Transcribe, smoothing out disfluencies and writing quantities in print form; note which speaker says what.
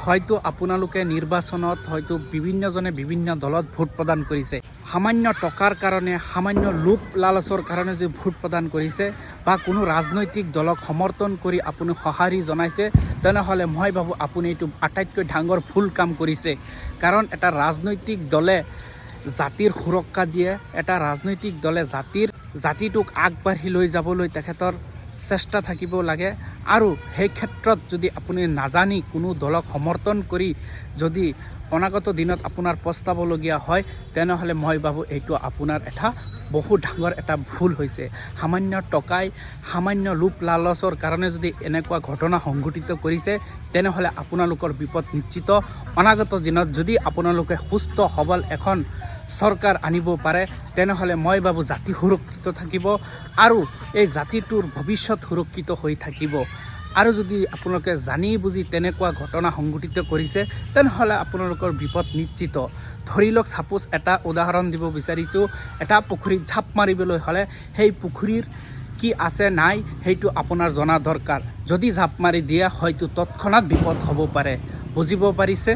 Speaker 1: হয়তো আপোনালোকে নিৰ্বাচনত হয়তো বিভিন্নজনে বিভিন্ন দলত ভোট প্ৰদান কৰিছে। সামান্য টকাৰ কাৰণে, সামান্য লোভ লালচৰ কাৰণে যে ভোট প্ৰদান কৰিছে বা কোনো ৰাজনৈতিক দলক সমৰ্থন কৰি আপুনি সঁহাৰি জনাইছে, তেনেহ'লে মই ভাবোঁ আপুনি এইটো আটাইতকৈ ডাঙৰ ভুল কাম কৰিছে। কাৰণ এটা ৰাজনৈতিক দলে জাতিৰ সুৰক্ষা দিয়ে, এটা ৰাজনৈতিক দলে জাতিটোক আগবাঢ়ি লৈ যাবলৈ তেখেতৰ চেষ্টা থাকিব লাগে। আৰু সেই ক্ষেত্ৰত যদি আপুনি নাজানি কোনো দলক সমৰ্থন কৰি যদি অনাগত দিনত আপোনাৰ পস্তাবলগীয়া হয়, তেনেহ'লে মই ভাবোঁ এইটো আপোনাৰ এটা বহু ডাঙৰ এটা ভুল হৈছে। সামান্য টকাই, সামান্য লোভ লালচৰ কাৰণে যদি এনেকুৱা ঘটনা সংঘটিত কৰিছে, তেনেহ'লে আপোনালোকৰ বিপদ নিশ্চিত। অনাগত দিনত যদি আপোনালোকে সুস্থ সবল এখন চৰকাৰ আনিব পাৰে, তেনেহ'লে মই ভাবোঁ জাতি সুৰক্ষিত থাকিব আৰু এই জাতিটোৰ ভৱিষ্যত সুৰক্ষিত হৈ থাকিব। আৰু যদি আপোনালোকে জানি বুজি তেনেকুৱা ঘটনা সংঘটিত কৰিছে, তেনেহ'লে আপোনালোকৰ বিপদ নিশ্চিত। ধৰি লওক, ছাপোজ এটা উদাহৰণ দিব বিচাৰিছোঁ, এটা পুখুৰীত ঝাপ মাৰিবলৈ হ'লে সেই পুখুৰীৰ কি আছে নাই সেইটো আপোনাৰ জনা দৰকাৰ। যদি ঝাপ মাৰি দিয়ে, হয়তো তৎক্ষণাত বিপদ হ'ব পাৰে। বুজিব পাৰিছে?